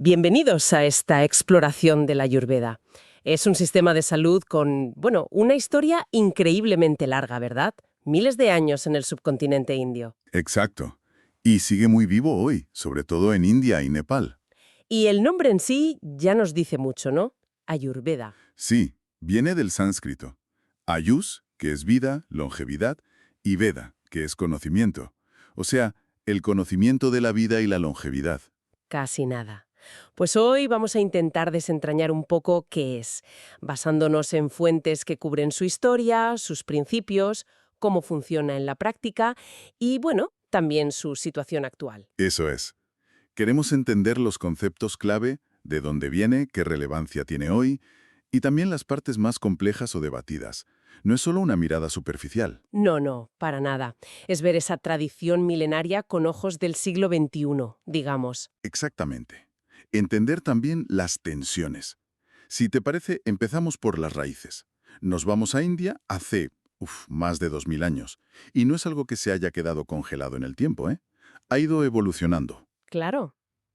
Bienvenidos a esta exploración de la Ayurveda. Es un sistema de salud con, bueno, una historia increíblemente larga, ¿verdad? Miles de años en el subcontinente indio. Exacto. Y sigue muy vivo hoy, sobre todo en India y Nepal. Y el nombre en sí ya nos dice mucho, ¿no? Ayurveda. Sí, viene del sánscrito. Ayus, que es vida, longevidad, y Veda, que es conocimiento. O sea, el conocimiento de la vida y la longevidad. Casi nada. Pues hoy vamos a intentar desentrañar un poco qué es, basándonos en fuentes que cubren su historia, sus principios, cómo funciona en la práctica y, bueno, también su situación actual. Eso es. Queremos entender los conceptos clave, de dónde viene, qué relevancia tiene hoy, y también las partes más complejas o debatidas. No es solo una mirada superficial. No, no, para nada. Es ver esa tradición milenaria con ojos del siglo XXI, digamos. Exactamente. Entender también las tensiones. Si te parece, empezamos por las raíces. Nos vamos a India hace, más de 2000 años. Y no es algo que se haya quedado congelado en el tiempo, ¿eh? Ha ido evolucionando. Claro.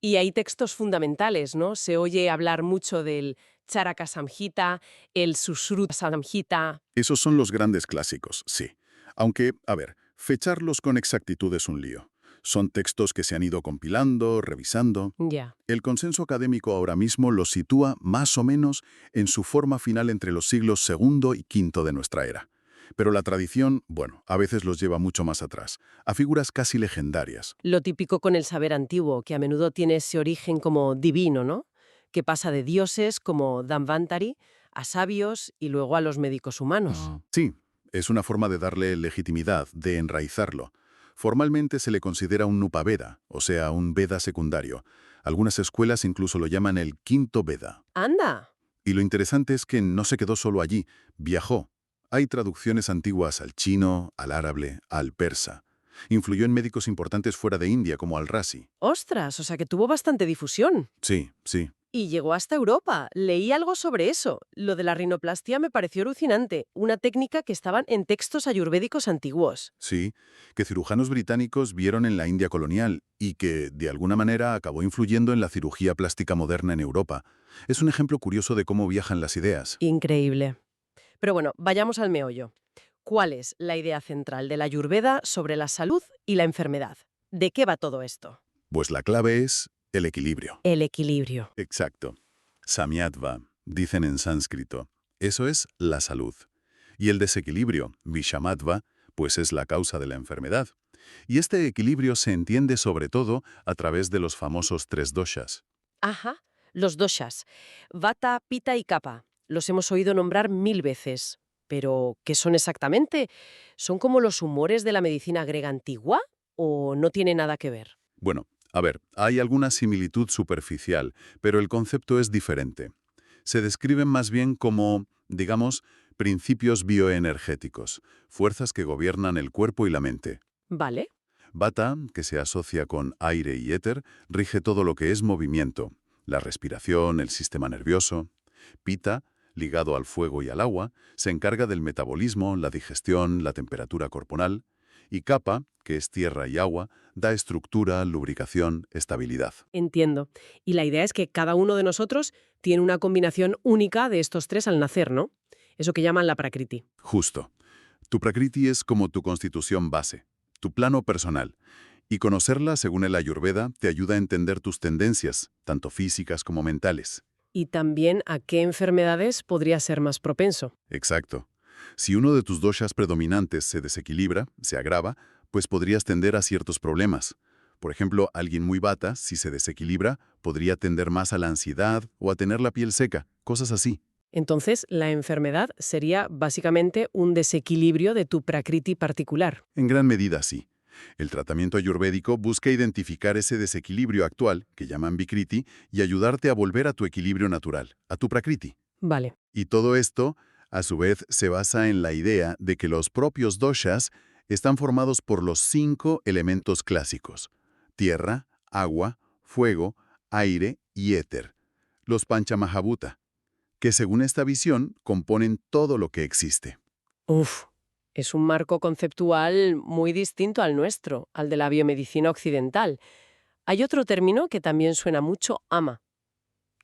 Y hay textos fundamentales, ¿no? Se oye hablar mucho del Charaka Samhita, el Sushruta Samhita. Esos son los grandes clásicos, sí. Aunque, a ver, fecharlos con exactitud es un lío. Son textos que se han ido compilando, revisando. Ya. El consenso académico ahora mismo los sitúa más o menos en su forma final entre los siglos segundo y quinto de nuestra era. Pero la tradición, bueno, a veces los lleva mucho más atrás, a figuras casi legendarias. Lo típico con el saber antiguo, que a menudo tiene ese origen como divino, ¿no? Que pasa de dioses como Dhanvantari a sabios y luego a los médicos humanos. Sí, es una forma de darle legitimidad, de enraizarlo. Formalmente se le considera un Nupaveda, o sea, un Veda secundario. Algunas escuelas incluso lo llaman el quinto Veda. ¡Anda! Y lo interesante es que no se quedó solo allí, viajó. Hay traducciones antiguas al chino, al árabe, al persa. Influyó en médicos importantes fuera de India, como Al-Razi. ¡Ostras! O sea que tuvo bastante difusión. Sí, sí. Y llegó hasta Europa. Leí algo sobre eso. Lo de la rinoplastia me pareció alucinante. Una técnica que estaban en textos ayurvédicos antiguos. Sí, que cirujanos británicos vieron en la India colonial y que, de alguna manera, acabó influyendo en la cirugía plástica moderna en Europa. Es un ejemplo curioso de cómo viajan las ideas. Increíble. Pero bueno, vayamos al meollo. ¿Cuál es la idea central de la Ayurveda sobre la salud y la enfermedad? ¿De qué va todo esto? Pues la clave es el equilibrio. El equilibrio. Exacto. Samyatva, dicen en sánscrito. Eso es la salud. Y el desequilibrio, Vishamadva, pues es la causa de la enfermedad. Y este equilibrio se entiende sobre todo a través de los famosos tres doshas. Ajá, los doshas. Vata, Pitta y Kapha. Los hemos oído nombrar 1000 veces. Pero, ¿qué son exactamente? ¿Son como los humores de la medicina griega antigua? ¿O no tiene nada que ver? Bueno, a ver, hay alguna similitud superficial, pero el concepto es diferente. Se describen más bien como, digamos, principios bioenergéticos, fuerzas que gobiernan el cuerpo y la mente. Vale. Vata, que se asocia con aire y éter, rige todo lo que es movimiento, la respiración, el sistema nervioso. Pitta, ligado al fuego y al agua, se encarga del metabolismo, la digestión, la temperatura corporal. Y Kapha, que es tierra y agua, da estructura, lubricación, estabilidad. Entiendo. Y la idea es que cada uno de nosotros tiene una combinación única de estos tres al nacer, ¿no? Eso que llaman la prakriti. Justo. Tu Prakriti es como tu constitución base, tu plano personal. Y conocerla, según el Ayurveda, te ayuda a entender tus tendencias, tanto físicas como mentales. Y también a qué enfermedades podría ser más propenso. Exacto. Si uno de tus doshas predominantes se desequilibra, se agrava, pues podrías tender a ciertos problemas. Por ejemplo, alguien muy vata, si se desequilibra, podría tender más a la ansiedad o a tener la piel seca, cosas así. Entonces, la enfermedad sería básicamente un desequilibrio de tu prakriti particular. En gran medida sí. El tratamiento ayurvédico busca identificar ese desequilibrio actual, que llaman Vikriti, y ayudarte a volver a tu equilibrio natural, a tu Prakriti. Vale. Y todo esto, a su vez, se basa en la idea de que los propios doshas están formados por los 5 elementos clásicos: tierra, agua, fuego, aire y éter, los Panchamahabhuta, que según esta visión componen todo lo que existe. Uf, es un marco conceptual muy distinto al nuestro, al de la biomedicina occidental. Hay otro término que también suena mucho, ama.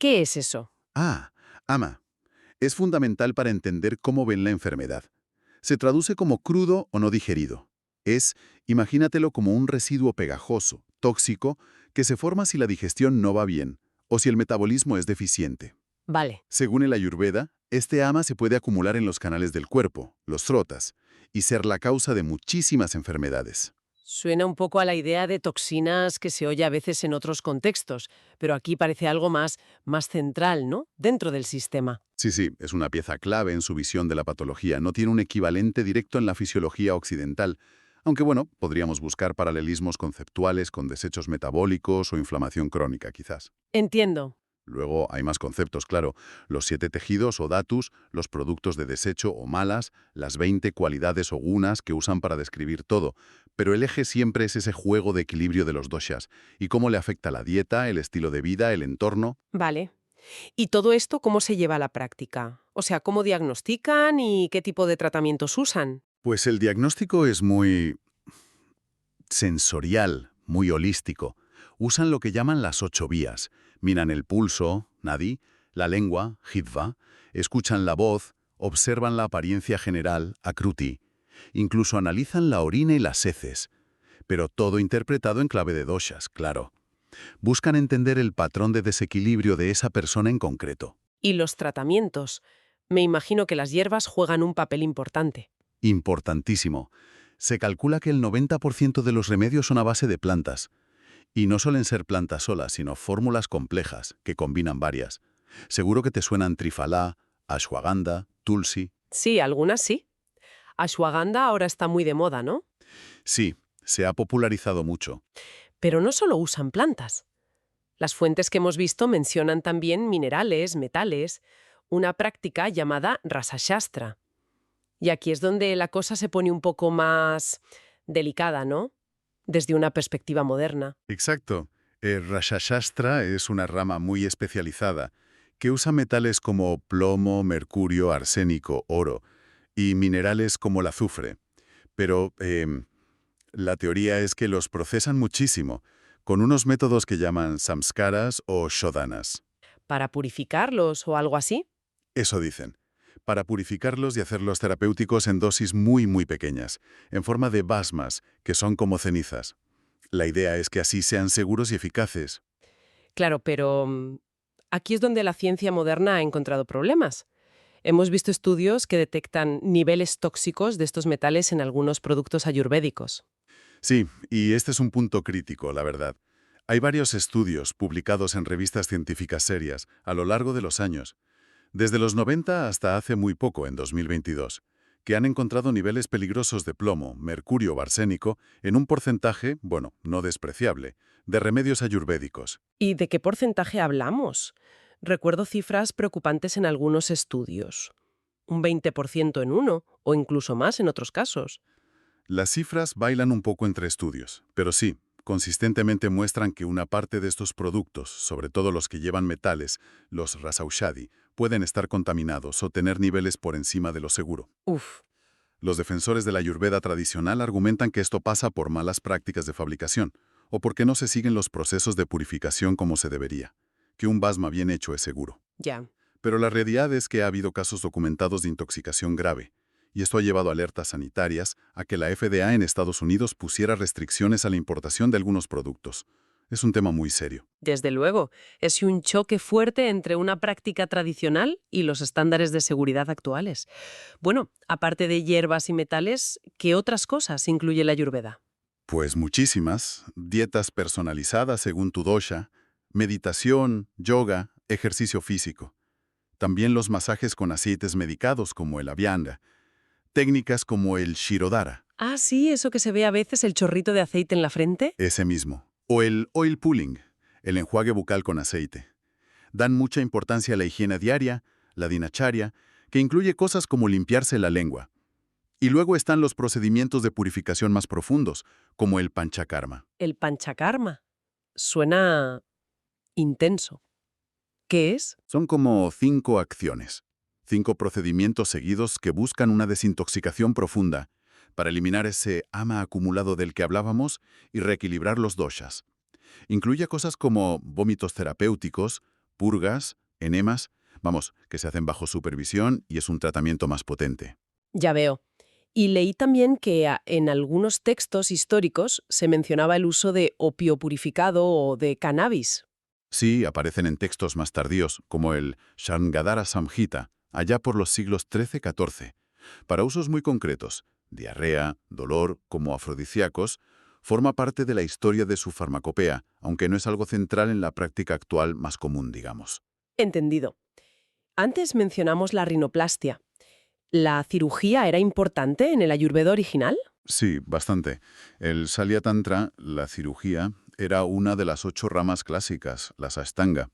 ¿Qué es eso? Ah, ama. Es fundamental para entender cómo ven la enfermedad. Se traduce como crudo o no digerido. Imagínatelo como un residuo pegajoso, tóxico, que se forma si la digestión no va bien o si el metabolismo es deficiente. Vale. Según el Ayurveda, este ama se puede acumular en los canales del cuerpo, los srotas, y ser la causa de muchísimas enfermedades. Suena un poco a la idea de toxinas que se oye a veces en otros contextos, pero aquí parece algo más central, ¿no? Dentro del sistema. Sí, es una pieza clave en su visión de la patología. No tiene un equivalente directo en la fisiología occidental, aunque bueno, podríamos buscar paralelismos conceptuales con desechos metabólicos o inflamación crónica, quizás. Entiendo. Luego hay más conceptos, claro. Los 7 tejidos o datus, los productos de desecho o malas, las 20 cualidades o gunas que usan para describir todo. Pero el eje siempre es ese juego de equilibrio de los doshas y cómo le afecta la dieta, el estilo de vida, el entorno. Vale. ¿Y todo esto cómo se lleva a la práctica? O sea, ¿cómo diagnostican y qué tipo de tratamientos usan? Pues el diagnóstico es muy sensorial, muy holístico. Usan lo que llaman las 8 vías. Miran el pulso, nadi, la lengua, jitva, escuchan la voz, observan la apariencia general, akruti. Incluso analizan la orina y las heces. Pero todo interpretado en clave de doshas, claro. Buscan entender el patrón de desequilibrio de esa persona en concreto. Y los tratamientos. Me imagino que las hierbas juegan un papel importante. Importantísimo. Se calcula que el 90% de los remedios son a base de plantas. Y no suelen ser plantas solas, sino fórmulas complejas, que combinan varias. Seguro que te suenan trifalá, ashwagandha, tulsi. Sí, algunas sí. Ashwagandha ahora está muy de moda, ¿no? Sí, se ha popularizado mucho. Pero no solo usan plantas. Las fuentes que hemos visto mencionan también minerales, metales, una práctica llamada Rasa Shastra. Y aquí es donde la cosa se pone un poco más delicada, ¿no? Desde una perspectiva moderna. Exacto. El Rashashastra es una rama muy especializada que usa metales como plomo, mercurio, arsénico, oro y minerales como el azufre. Pero la teoría es que los procesan muchísimo, con unos métodos que llaman samskaras o shodhanas. ¿Para purificarlos o algo así? Eso dicen. Para purificarlos y hacerlos terapéuticos en dosis muy pequeñas, en forma de basmas, que son como cenizas. La idea es que así sean seguros y eficaces. Claro, pero aquí es donde la ciencia moderna ha encontrado problemas. Hemos visto estudios que detectan niveles tóxicos de estos metales en algunos productos ayurvédicos. Sí, y este es un punto crítico, la verdad. Hay varios estudios publicados en revistas científicas serias a lo largo de los años, desde los 90 hasta hace muy poco, en 2022, que han encontrado niveles peligrosos de plomo, mercurio o arsénico en un porcentaje, bueno, no despreciable, de remedios ayurvédicos. ¿Y de qué porcentaje hablamos? Recuerdo cifras preocupantes en algunos estudios. Un 20% en uno, o incluso más en otros casos. Las cifras bailan un poco entre estudios, pero sí, consistentemente muestran que una parte de estos productos, sobre todo los que llevan metales, los rasaushadi, pueden estar contaminados o tener niveles por encima de lo seguro. Uf, Los defensores de la Ayurveda tradicional argumentan que esto pasa por malas prácticas de fabricación, o porque no se siguen los procesos de purificación como se debería, que un basma bien hecho es seguro. ya. Pero la realidad es que ha habido casos documentados de intoxicación grave, y esto ha llevado alertas sanitarias a que la FDA en Estados Unidos pusiera restricciones a la importación de algunos productos. Es un tema muy serio. Desde luego, es un choque fuerte entre una práctica tradicional y los estándares de seguridad actuales. Bueno, aparte de hierbas y metales, ¿qué otras cosas incluye la Ayurveda? Pues muchísimas, dietas personalizadas según tu dosha, meditación, yoga, ejercicio físico. También los masajes con aceites medicados como el Abhyanga, técnicas como el Shirodhara, Ah, sí, eso que se ve a veces el chorrito de aceite en la frente. ese mismo, o el oil pulling, el enjuague bucal con aceite. Dan mucha importancia a la higiene diaria, la dinacharya, que incluye cosas como limpiarse la lengua. Y luego están los procedimientos de purificación más profundos, como el panchakarma. El panchakarma. Suena intenso. ¿Qué es? Son como 5 acciones, 5 procedimientos seguidos que buscan una desintoxicación profunda para eliminar ese ama acumulado del que hablábamos y reequilibrar los doshas. Incluye cosas como vómitos terapéuticos, purgas, enemas, vamos, que se hacen bajo supervisión y es un tratamiento más potente. Ya veo. Y leí también que en algunos textos históricos se mencionaba el uso de opio purificado o de cannabis. Sí, aparecen en textos más tardíos, como el Shangadhara Samhita, allá por los siglos XIII-XIV, para usos muy concretos, diarrea, dolor, como afrodisíacos, forma parte de la historia de su farmacopea, aunque no es algo central en la práctica actual más común, digamos. Entendido. Antes mencionamos la rinoplastia. ¿La cirugía era importante en el Ayurveda original? Sí, bastante. El Salya Tantra, la cirugía, era una de las 8 ramas clásicas, las Ashtanga.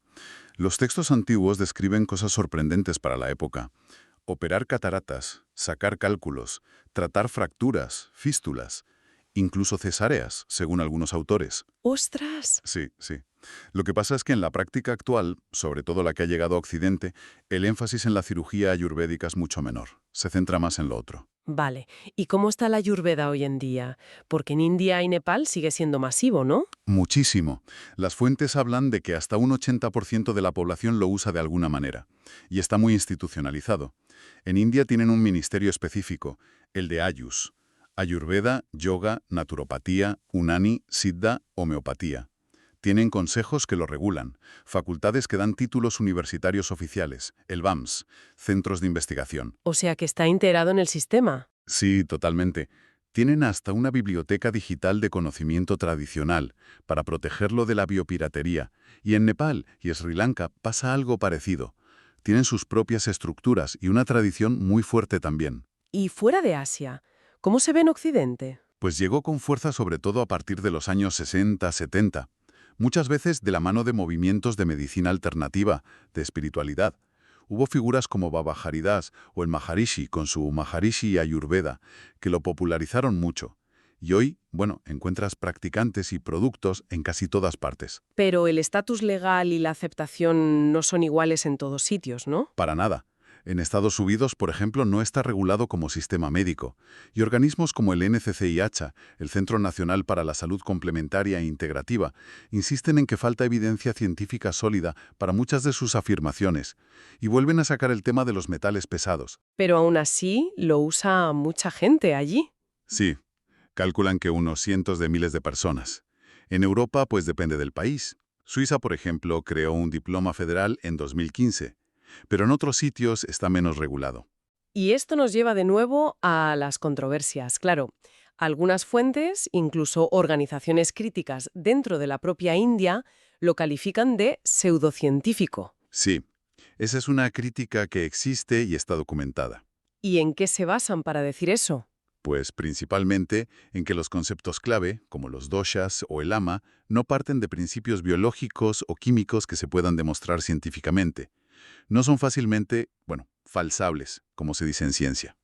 Los textos antiguos describen cosas sorprendentes para la época. Operar cataratas, sacar cálculos, tratar fracturas, fístulas, incluso cesáreas, según algunos autores. ¡Ostras! Sí, sí. Lo que pasa es que en la práctica actual, sobre todo la que ha llegado a Occidente, el énfasis en la cirugía ayurvédica es mucho menor. Se centra más en lo otro. Vale. ¿Y cómo está la Ayurveda hoy en día? Porque en India y Nepal sigue siendo masivo, ¿no? Muchísimo. Las fuentes hablan de que hasta un 80% de la población lo usa de alguna manera, y está muy institucionalizado. En India tienen un ministerio específico, el de Ayush: Ayurveda, Yoga, Naturopatía, Unani, Siddha, Homeopatía. Tienen consejos que lo regulan, facultades que dan títulos universitarios oficiales, el BAMS, centros de investigación. O sea que está integrado en el sistema. Sí, totalmente. Tienen hasta una biblioteca digital de conocimiento tradicional para protegerlo de la biopiratería. Y en Nepal y Sri Lanka pasa algo parecido. Tienen sus propias estructuras y una tradición muy fuerte también. ¿Y fuera de Asia? ¿Cómo se ve en Occidente? Pues llegó con fuerza sobre todo a partir de los años 60-70, muchas veces de la mano de movimientos de medicina alternativa, de espiritualidad. Hubo figuras como Baba Haridas o el Maharishi con su Maharishi Ayurveda, que lo popularizaron mucho. Y hoy, bueno, encuentras practicantes y productos en casi todas partes. Pero el estatus legal y la aceptación no son iguales en todos sitios, ¿no? Para nada. En Estados Unidos, por ejemplo, no está regulado como sistema médico, y organismos como el NCCIH, el Centro Nacional para la Salud Complementaria e Integrativa, insisten en que falta evidencia científica sólida para muchas de sus afirmaciones, y vuelven a sacar el tema de los metales pesados. Pero aún así lo usa mucha gente allí. Sí, calculan que unos cientos de miles de personas. En Europa, pues depende del país. Suiza, por ejemplo, creó un diploma federal en 2015, pero en otros sitios está menos regulado. Y esto nos lleva de nuevo a las controversias. Claro, algunas fuentes, incluso organizaciones críticas dentro de la propia India, lo califican de pseudocientífico. Sí, esa es una crítica que existe y está documentada. ¿Y en qué se basan para decir eso? Pues principalmente en que los conceptos clave, como los doshas o el ama, no parten de principios biológicos o químicos que se puedan demostrar científicamente. No son fácilmente, bueno, falsables, como se dice en ciencia.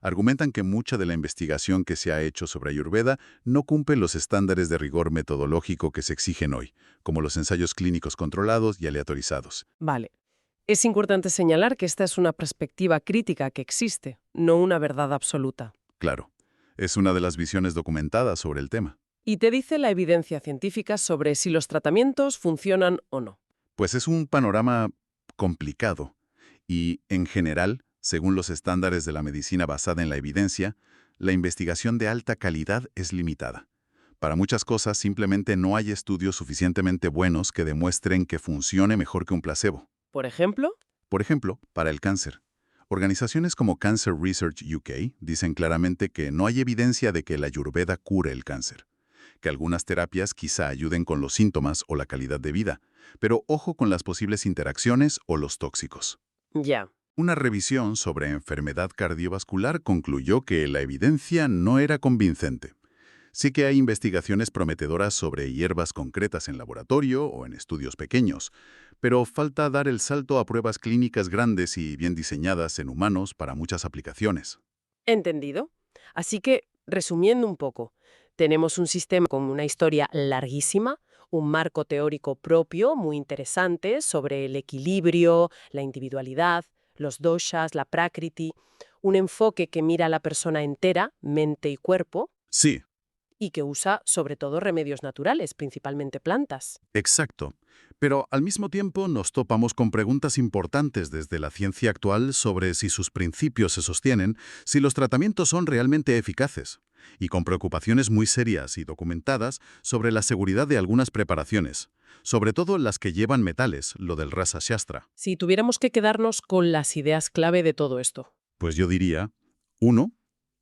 Argumentan que mucha de la investigación que se ha hecho sobre Ayurveda no cumple los estándares de rigor metodológico que se exigen hoy, como los ensayos clínicos controlados y aleatorizados. Vale. Es importante señalar que esta es una perspectiva crítica que existe, no una verdad absoluta. Claro, es una de las visiones documentadas sobre el tema. Y te dice la evidencia científica sobre si los tratamientos funcionan o no. Pues es un panorama complicado y, en general, según los estándares de la medicina basada en la evidencia, la investigación de alta calidad es limitada. Para muchas cosas simplemente no hay estudios suficientemente buenos que demuestren que funcione mejor que un placebo. Por ejemplo, Por ejemplo, para el cáncer. Organizaciones como Cancer Research UK dicen claramente que no hay evidencia de que la Ayurveda cure el cáncer, que algunas terapias quizá ayuden con los síntomas o la calidad de vida, pero ojo con las posibles interacciones o los tóxicos. ya. Una revisión sobre enfermedad cardiovascular concluyó que la evidencia no era convincente. Sí que hay investigaciones prometedoras sobre hierbas concretas en laboratorio o en estudios pequeños, pero falta dar el salto a pruebas clínicas grandes y bien diseñadas en humanos para muchas aplicaciones. Entendido. Así que, resumiendo un poco, tenemos un sistema con una historia larguísima, un marco teórico propio muy interesante sobre el equilibrio, la individualidad, los doshas, la prakriti, un enfoque que mira a la persona entera, mente y cuerpo. Sí, y que usa sobre todo remedios naturales, principalmente plantas. Exacto. Pero al mismo tiempo nos topamos con preguntas importantes desde la ciencia actual sobre si sus principios se sostienen, si los tratamientos son realmente eficaces, y con preocupaciones muy serias y documentadas sobre la seguridad de algunas preparaciones, sobre todo las que llevan metales, lo del Rasa Shastra. Si tuviéramos que quedarnos con las ideas clave de todo esto. Pues yo diría, 1.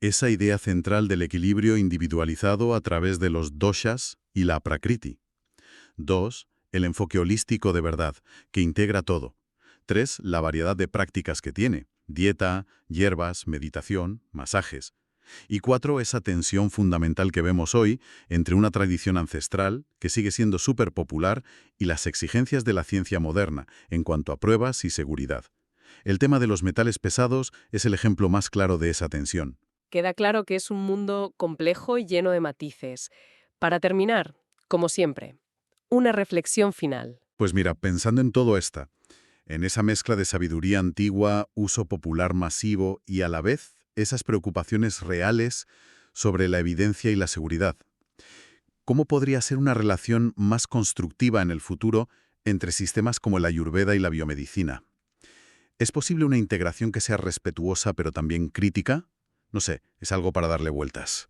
Esa idea central del equilibrio individualizado a través de los doshas y la prakriti. 2. El enfoque holístico de verdad, que integra todo. 3. La variedad de prácticas que tiene, dieta, hierbas, meditación, masajes. Y 4. Esa tensión fundamental que vemos hoy entre una tradición ancestral, que sigue siendo súper popular, y las exigencias de la ciencia moderna en cuanto a pruebas y seguridad. El tema de los metales pesados es el ejemplo más claro de esa tensión. Queda claro que es un mundo complejo y lleno de matices. Para terminar, como siempre, una reflexión final. Pues mira, pensando en todo esto, en esa mezcla de sabiduría antigua, uso popular masivo y a la vez esas preocupaciones reales sobre la evidencia y la seguridad. ¿Cómo podría ser una relación más constructiva en el futuro entre sistemas como la Ayurveda y la biomedicina? ¿Es posible una integración que sea respetuosa pero también crítica? No sé, es algo para darle vueltas.